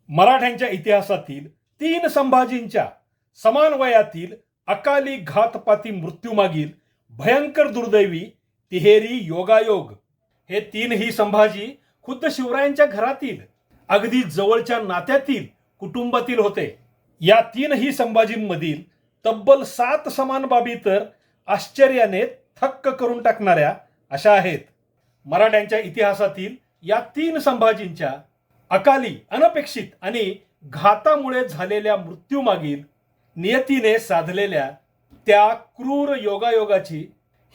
मराठ्यांच्या इतिहासातील 3 संभाजींच्या समान वयातील अकाली घातपाती मृत्यूमागील भयंकर दुर्दैवी तिहेरी योगायोग. हे 3ही संभाजी खुद्द शिवरायांच्या घरातील अगदी जवळच्या नात्यातील कुटुंबातील होते. या 3ही संभाजींमधील तब्बल 7 समान बाबी तर आश्चर्याने थक्क करून टाकणाऱ्या अशा आहेत. मराठ्यांच्या इतिहासातील या 3 संभाजींच्या अकाली, अनपेक्षित आणि घातामुळे झालेल्या मृत्यूमागील नियतीने साधलेल्या त्या क्रूर योगायोगाची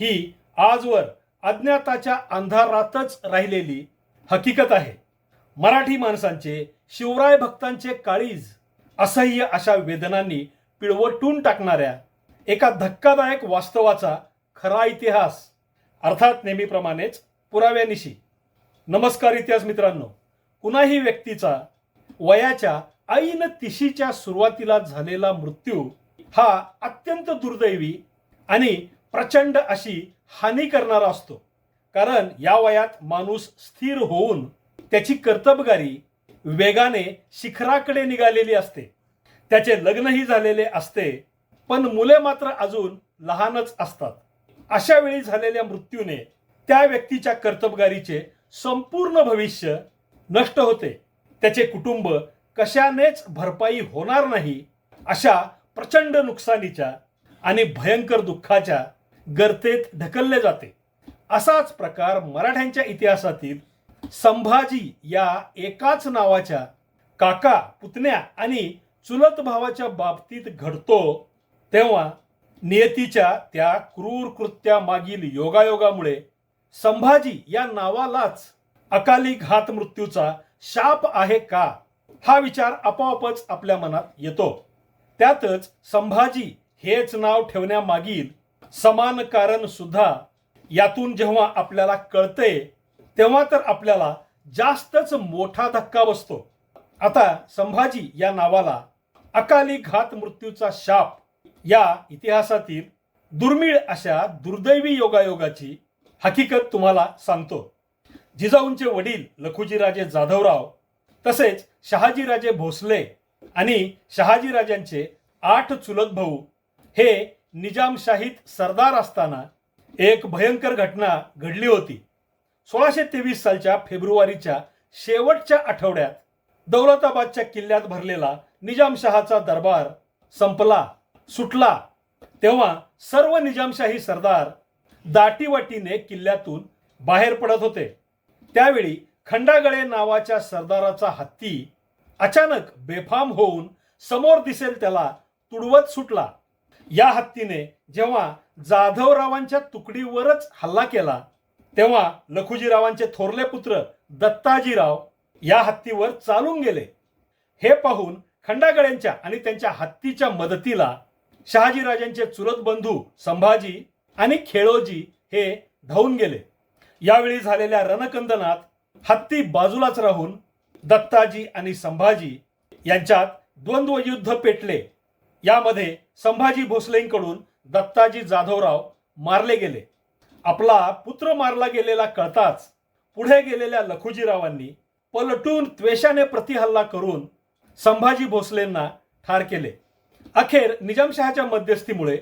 ही आजवर अज्ञाताच्या अंधारातच राहिलेली हकीकत आहे. मराठी माणसांचे, शिवराय भक्तांचे काळीज असह्य अशा वेदनांनी पिळवटून टाकणाऱ्या एका धक्कादायक वास्तवाचा खरा इतिहास, अर्थात नेहमीप्रमाणेच पुराव्यानिशी. नमस्कार इतिहास मित्रांनो. कुणाही व्यक्तीचा वयाच्या ऐन तिशीच्या सुरुवातीला झालेला मृत्यू हा अत्यंत दुर्दैवी आणि प्रचंड अशी हानी करणारा असतो. कारण या वयात माणूस स्थिर होऊन त्याची कर्तबगारी वेगाने शिखराकडे निघालेली असते. त्याचे लग्नही झालेले असते, पण मुले मात्र अजून लहानच असतात. अशा वेळी झालेल्या मृत्यूने त्या व्यक्तीच्या कर्तबगारीचे संपूर्ण भविष्य नष्ट होते. त्याचे कुटुंब कशानेच भरपाई होणार नाही अशा प्रचंड नुकसानीच्या आणि भयंकर दुःखाच्या गर्तेत ढकलले जाते. असाच प्रकार मराठ्यांच्या इतिहासातील संभाजी या एकाच नावाच्या काका, पुतण्या आणि चुलत भावाच्या बाबतीत घडतो. तेव्हा नियतीच्या त्या क्रूर कृत्यामागील योगायोगामुळे संभाजी या नावालाच अकाली घात मृत्यूचा शाप आहे का, हा विचार आपोआपच आपल्या मनात येतो. त्यातच संभाजी हेच नाव ठेवण्यामागील समान कारण सुद्धा यातून जेव्हा आपल्याला कळते तेव्हा तर आपल्याला जास्तच मोठा धक्का बसतो. आता संभाजी या नावाला अकाली घात मृत्यूचा शाप या इतिहासातील दुर्मिळ अशा दुर्दैवी योगायोगाची हकीकत तुम्हाला सांगतो. जिजाऊंचे वडील लखुजीराजे जाधवराव, तसेच शहाजीराजे भोसले आणि शहाजीराजांचे 8 चुलत भाऊ हे निजामशाहीत सरदार असताना एक भयंकर घटना घडली होती. 1623 सालच्या फेब्रुवारीच्या शेवटच्या आठवड्यात दौलताबादच्या किल्ल्यात भरलेला निजामशहाचा दरबार संपला, सुटला. तेव्हा सर्व निजामशाही सरदार दाटीवाटीने किल्ल्यातून बाहेर पडत होते. त्यावेळी खंडागळे नावाच्या सरदाराचा हत्ती अचानक बेफाम होऊन समोर दिसेल त्याला तुडवत सुटला. या हत्तीने जेव्हा जाधवरावांच्या तुकडीवरच हल्ला केला तेव्हा लखुजीरावांचे थोरले पुत्र दत्ताजीराव या हत्तीवर चालून गेले. हे पाहून खंडागळ्यांच्या आणि त्यांच्या हत्तीच्या मदतीला शहाजीराजांचे चुलत बंधू संभाजी आणि खेळोजी हे धावून गेले. यावेळी झालेल्या रणकंदनात हत्ती बाजूलाच राहून दत्ताजी आणि संभाजी यांच्यात द्वंद्व युद्ध पेटले. यामध्ये संभाजी भोसलेंकडून दत्ताजी जाधवराव मारले गेले. आपला पुत्र मारला गेलेला कळताच पुढे गेलेल्या लखुजीरावांनी पलटून त्वेषाने प्रतिहल्ला करून संभाजी भोसलेंना ठार केले. अखेर निजामशहाच्या मध्यस्थीमुळे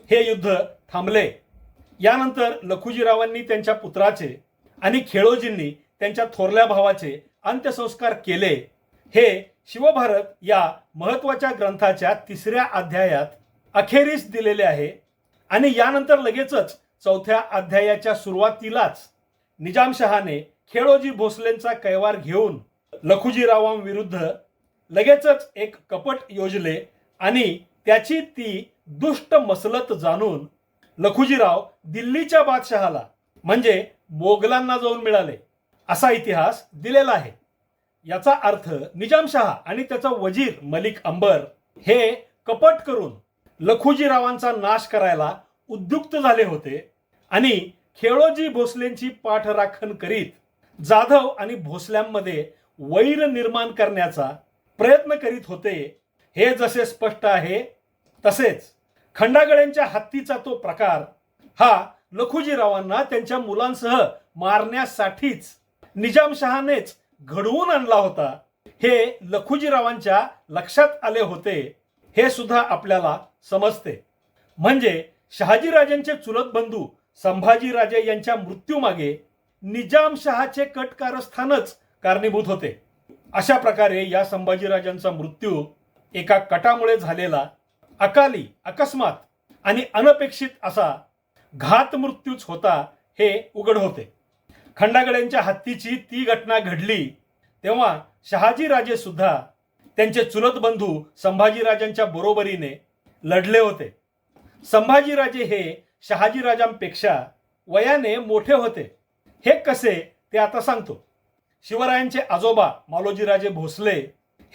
हे युद्ध थांबले. यानंतर लखुजीरावांनी त्यांच्या पुत्राचे आणि खेळोजींनी त्यांच्या थोरल्या भावाचे अंत्यसंस्कार केले. हे शिवभारत या महत्वाच्या ग्रंथाच्या 3ऱ्या अध्यायात अखेरीस दिलेले आहे. आणि यानंतर लगेचच 4थ्या अध्यायाच्या सुरुवातीलाच निजामशहाने खेळोजी भोसलेंचा कैवार घेऊन लखुजीरावांविरुद्ध लगेचच एक कपट योजले आणि त्याची ती दुष्ट मसलत जाणून लखुजीराव दिल्लीच्या बादशहाला म्हणजे मोगलांना जाऊन मिळाले असा इतिहास दिलेला आहे. याचा अर्थ निजामशहा आणि त्याचा वजीर मलिक अंबर हे कपट करून लखुजीरावांचा नाश करायला उद्युक्त झाले होते आणि खेळोजी भोसलेंची पाठराखण करीत जाधव आणि भोसल्यांमध्ये वैर निर्माण करण्याचा प्रयत्न करीत होते. हे जसे स्पष्ट आहे तसेच खंडागळ्यांच्या हत्तीचा तो प्रकार हा लखुजीरावांना त्यांच्या मुलांसह मारण्यासाठीच निजामशहानेच घडवून आणला होता हे लखुजीरावांच्या लक्षात आले होते हे सुद्धा आपल्याला समजते. म्हणजे शहाजीराजांचे चुलत बंधू संभाजीराजे यांच्या मृत्यूमागे निजामशहाचे कट कारस्थानच कारणीभूत होते. अशा प्रकारे या संभाजीराजांचा मृत्यू एका कटामुळे झालेला अकाली, अकस्मात आणि अनपेक्षित असा घात मृत्यूच होता हे उघड होते. खंडागड्यांच्या हत्तीची ती घटना घडली तेव्हा शहाजीराजे सुद्धा त्यांचे चुलत बंधू संभाजीराजांच्या बरोबरीने लढले होते. संभाजीराजे हे शहाजीराजांपेक्षा वयाने मोठे होते. हे कसे ते आता सांगतो. शिवरायांचे आजोबा मालोजीराजे भोसले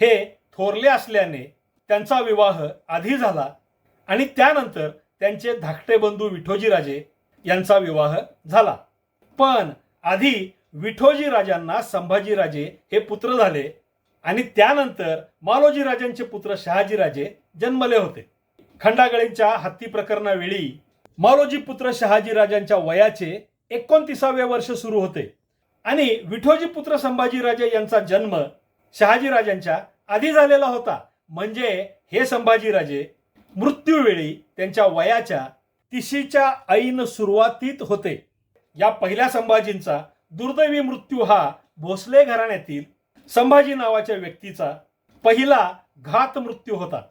हे थोरले असल्याने त्यांचा विवाह आधी झाला आणि त्यानंतर त्यांचे धाकटे बंधू विठोजीराजे यांचा विवाह झाला. पण आधी विठोजीराजांना संभाजीराजे हे पुत्र झाले आणि त्यानंतर मालोजीराजांचे पुत्र शहाजीराजे जन्मले होते. खंडागळींच्या हत्ती प्रकरणावेळी मालोजी पुत्र शहाजीराजांच्या वयाचे 29वे वर्ष सुरू होते आणि विठोजी पुत्र संभाजीराजे यांचा जन्म शहाजीराजांच्या आधी झालेला होता. म्हणजे हे संभाजीराजे मृत्यूवेळी त्यांच्या वयाच्या 30च्या ऐन सुरुवातीत होते. या पहिल्या संभाजींचा दुर्दैवी मृत्यू हा भोसले घराण्यातील संभाजी नावाच्या व्यक्तीचा पहिला घात मृत्यू होता.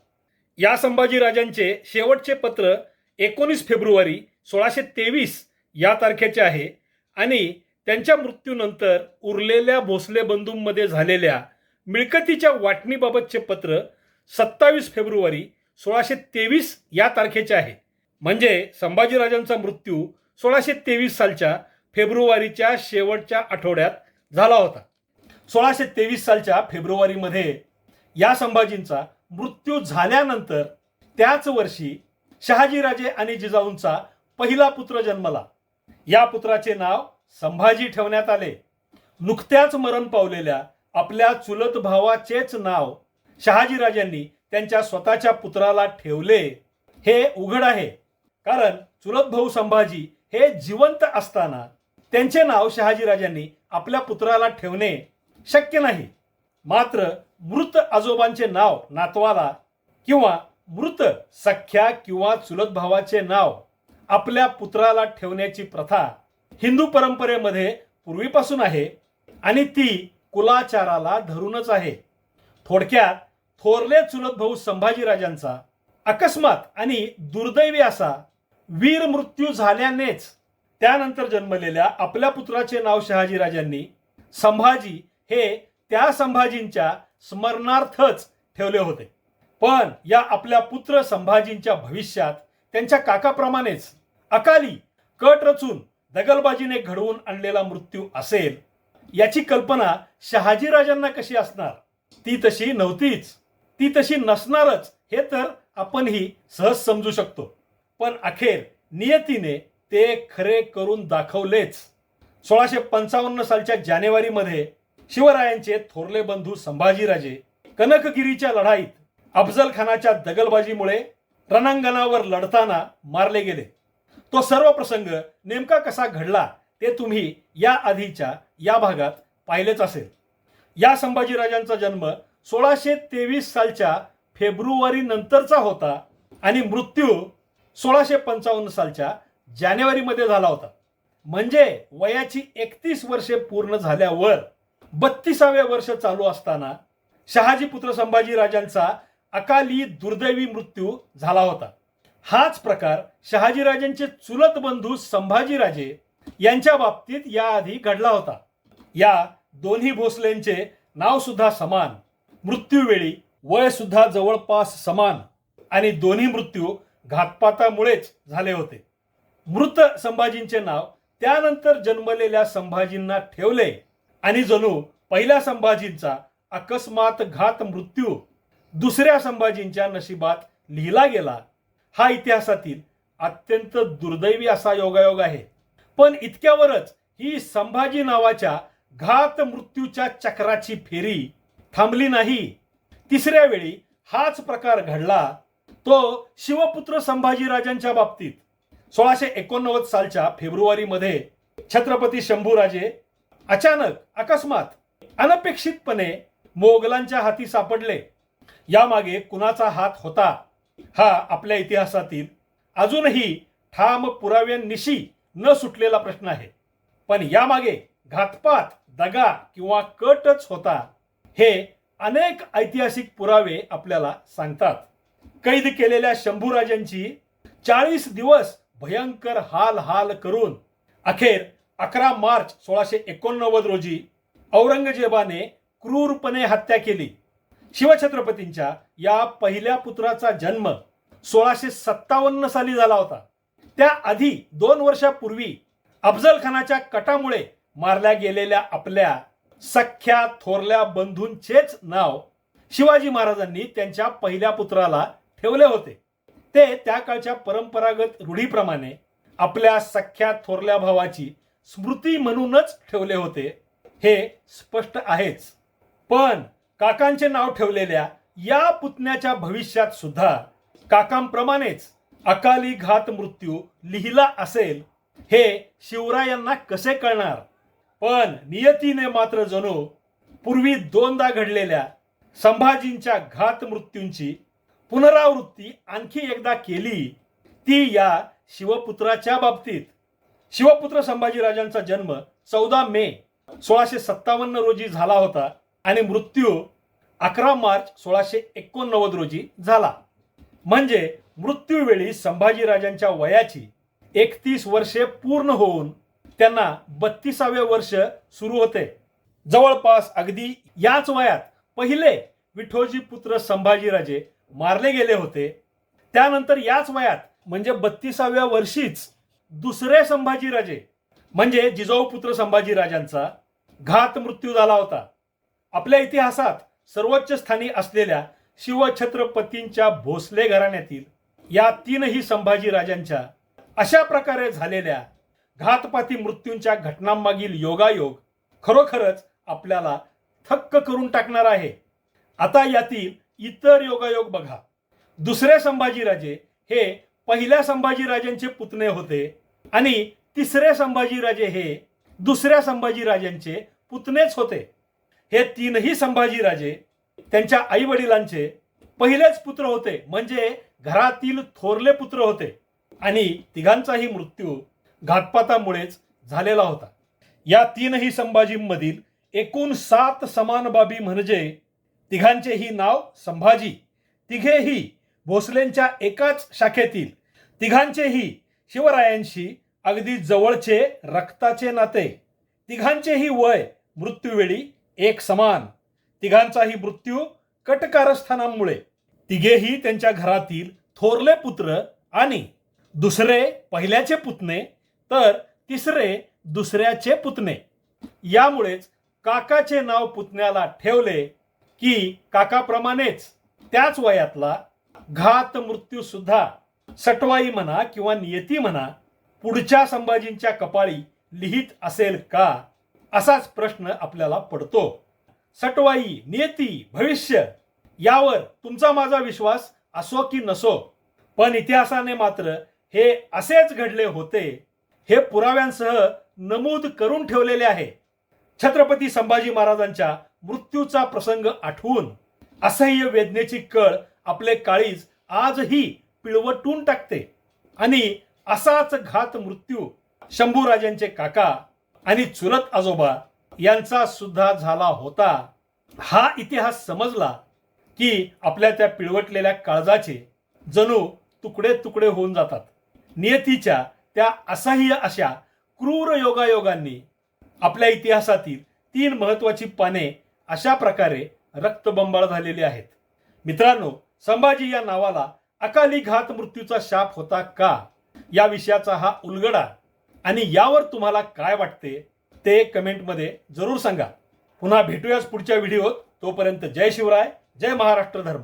या संभाजीराजांचे शेवटचे पत्र 19 फेब्रुवारी 1623 या तारखेचे आहे आणि त्यांच्या मृत्यूनंतर उरलेल्या भोसले बंधूंमध्ये झालेल्या मिळकतीच्या वाटणीबाबतचे पत्र 27 फेब्रुवारी 1623 या तारखेचे आहे. म्हणजे संभाजीराजांचा मृत्यू 1623 सालच्या फेब्रुवारीच्या शेवटच्या आठवड्यात झाला होता. 1623 सालच्या फेब्रुवारीमध्ये या संभाजींचा मृत्यू झाल्यानंतर त्याच वर्षी शहाजीराजे आणि जिजाऊंचा पहिला पुत्र जन्मला. या पुत्राचे नाव संभाजी ठेवण्यात आले. नुकत्याच मरण पावलेल्या आपल्या चुलत भावाचेच नाव शहाजीराजांनी त्यांच्या स्वतःच्या पुत्राला ठेवले हे उघड आहे. कारण चुलत भाऊ संभाजी हे जिवंत असताना त्यांचे नाव शहाजीराजांनी आपल्या पुत्राला ठेवणे शक्य नाही. मात्र मृत आजोबांचे नाव नातवाला किंवा मृत सख्या किंवा चुलत भावाचे नाव आपल्या पुत्राला ठेवण्याची प्रथा हिंदू परंपरेमध्ये पूर्वीपासून आहे आणि ती कुलाचाराला धरूनच आहे. थोडक्यात थोरले चुलत भाऊ संभाजीराजांचा अकस्मात आणि दुर्दैवी असा वीर मृत्यू झाल्यानेच त्यानंतर जन्मलेल्या आपल्या पुत्राचे नाव शहाजीराजांनी संभाजी हे त्या संभाजींच्या स्मरणार्थच ठेवले होते. पण या आपल्या पुत्र संभाजींच्या भविष्यात त्यांच्या काकाप्रमाणेच अकाली कट रचून दगलबाजीने घडवून आणलेला मृत्यू असेल याची कल्पना शहाजीराजांना कशी असणार. ती तशी नव्हतीच, ती तशी नसणारच हे तर आपणही सहज समजू शकतो. पण अखेर नियतीने ते खरे करून दाखवलेच. 1655 सालच्या जानेवारीमध्ये शिवरायांचे थोरले बंधू संभाजीराजे कनकगिरीच्या लढाईत अफजल खानाच्या दगलबाजीमुळे रणांगणावर लढताना मारले गेले. तो सर्व प्रसंग नेमका कसा घडला ते तुम्ही या आधीच्या या भागात पाहिलेच असेल. या संभाजीराजांचा जन्म 1623 सालच्या फेब्रुवारी नंतरचा होता आणि मृत्यू 1655 सालच्या जानेवारीमध्ये झाला होता. म्हणजे वयाची 31 वर्षे पूर्ण झाल्यावर 32वे वर्ष चालू असताना शहाजी पुत्र संभाजीराजांचा अकाली दुर्दैवी मृत्यू झाला होता. हाच प्रकार शहाजीराजांचे चुलत बंधू संभाजीराजे यांच्या बाबतीत याआधी घडला होता. या दोन्ही भोसलेंचे नाव सुद्धा समान, मृत्यूवेळी वय सुद्धा जवळपास समान आणि दोन्ही मृत्यू घातपातामुळेच झाले होते. मृत संभाजींचे नाव त्यानंतर जन्मलेल्या संभाजींना ठेवले आणि जणू पहिल्या संभाजींचा अकस्मात घात मृत्यू दुसऱ्या संभाजींच्या नशिबात लिहिला गेला. हा इतिहासातील अत्यंत दुर्दैवी असा योगायोग आहे. पण इतक्यावरच ही संभाजी नावाच्या घात मृत्यूच्या चक्राची फेरी थांबली नाही. तिसऱ्या वेळी हाच प्रकार घडला, तो शिवपुत्र संभाजीराजांच्या बाबतीत. 1689 सालच्या फेब्रुवारीमध्ये छत्रपती शंभूराजे अचानक, अकस्मात, अनपेक्षितपणे मोगलांच्या हाती सापडले. यामागे कुणाचा हात होता हा आपल्या इतिहासातील अजूनही ठाम पुराव्यांनिशी न सुटलेला प्रश्न आहे. पण यामागे घातपात, दगा किंवा कटच होता हे अनेक ऐतिहासिक पुरावे आपल्याला सांगतात. कैद केलेल्या शंभूराजांची 40 दिवस भयंकर हाल करून अखेर 11 मार्च 1689 रोजी औरंगजेबाने क्रूरपणे हत्या केली. शिवछत्रपतींच्या या पहिल्या पुत्राचा जन्म 1657 साली झाला होता. त्याआधी 2 वर्षापूर्वी अफजल खानाच्या कटामुळे मारल्या गेलेल्या आपल्या सख्या थोरल्या बंधूंचेच नाव शिवाजी महाराजांनी त्यांच्या पहिल्या पुत्राला ठेवले होते. ते त्या काळच्या परंपरागत रूढीप्रमाणे आपल्या सख्या थोरल्या भावाची स्मृती म्हणूनच ठेवले होते हे स्पष्ट आहेच. पण काकांचे नाव ठेवलेल्या या पुतण्याच्या भविष्यात सुद्धा काकांप्रमाणेच अकाली घात मृत्यू लिहिला असेल हे शिवरायांना कसे कळणार. पण नियतीने मात्र जणू पूर्वी 2दा घडलेल्या संभाजींच्या घात मृत्यूंची पुनरावृत्ती आणखी एकदा केली, ती या शिवपुत्राच्या बाबतीत. शिवपुत्र संभाजीराजांचा जन्म 14 मे 1657 रोजी झाला होता आणि मृत्यू 11 मार्च 1689 रोजी झाला. म्हणजे मृत्यूवेळी संभाजीराजांच्या वयाची 31 वर्षे पूर्ण होऊन त्यांना 32वे वर्ष सुरू होते. जवळपास अगदी याच वयात पहिले विठोजी पुत्र संभाजीराजे मारले गेले होते. त्यानंतर याच वयात म्हणजे 32व्या वर्षीच दुसरे संभाजीराजे म्हणजे जिजाऊ पुत्र संभाजीराजांचा घात मृत्यू झाला होता. आपल्या इतिहासात सर्वोच्च स्थानी असलेल्या शिवछत्रपतींच्या भोसले घराण्यातील या 3ही संभाजीराजांच्या अशा प्रकारे झालेल्या घातपाती मृत्यूंच्या घटनांमागील योगायोग खरोखरच आपल्याला थक्क करून टाकणार आहे. आता यातील इतर योगायोग बघा. दुसरे संभाजीराजे हे पहिल्या संभाजीराजांचे पुतणे होते आणि तिसरे संभाजीराजे हे दुसऱ्या संभाजीराजांचे पुतणेच होते. हे 3ही संभाजीराजे त्यांच्या आई वडिलांचे पहिलेच पुत्र होते, म्हणजे घरातील थोरले पुत्र होते आणि तिघांचाही मृत्यू घातपातामुळेच झालेला होता. या 3ही संभाजींमधील एकूण 7 समान बाबी म्हणजे तिघांचेही नाव संभाजी, तिघेही भोसलेंच्या एकाच शाखेतील, तिघांचेही शिवरायांशी अगदी जवळचे रक्ताचे नाते, तिघांचेही वय मृत्यूवेळी एक समान, तिघांचाही मृत्यू कटकारस्थानामुळे, तिघेही त्यांच्या घरातील थोरले पुत्र आणि दुसरे पहिल्याचे पुतणे तर तिसरे दुसऱ्याचे पुतणे. यामुळेच काकाचे नाव पुतण्याला ठेवले की काकाप्रमाणेच त्याच वयातला घात मृत्यू सुद्धा सटवाई म्हणा किंवा नियती म्हणा पुढच्या संभाजींच्या कपाळी लिहित असेल का, असाच प्रश्न आपल्याला पडतो. सटवाई, नियती, भविष्य यावर तुमचा माझा विश्वास असो की नसो, पण इतिहासाने मात्र हे असेच घडले होते हे पुराव्यांसह नमूद करून ठेवलेले आहे. छत्रपती संभाजी महाराजांच्या मृत्यूचा प्रसंग आठवून असह्य वेदनेची कळ आपले काळीज आजही पिळवटून टाकते. आणि असाच घात मृत्यू शंभूराजांचे काका आणि चुलत आजोबा यांचा सुद्धा झाला होता. हा इतिहास समजला की आपल्या त्या पिळवटलेल्या काळजाचे जणू तुकडे तुकडे होऊन जातात. नियतीच्या त्या असह्य अशा क्रूर योगायोगांनी आपल्या इतिहासातील 3 महत्वाची पाने अशा प्रकारे रक्तबंबाळ झालेली आहेत. मित्रांनो, संभाजी या नावाला अकाली घात मृत्यूचा शाप होता का, या विषयाचा हा उलगडा आणि यावर तुम्हाला काय वाटते ते कमेंटमध्ये जरूर सांगा. पुन्हा भेटूयाच पुढच्या व्हिडिओत. तोपर्यंत जय शिवराय, जय महाराष्ट्र धर्म.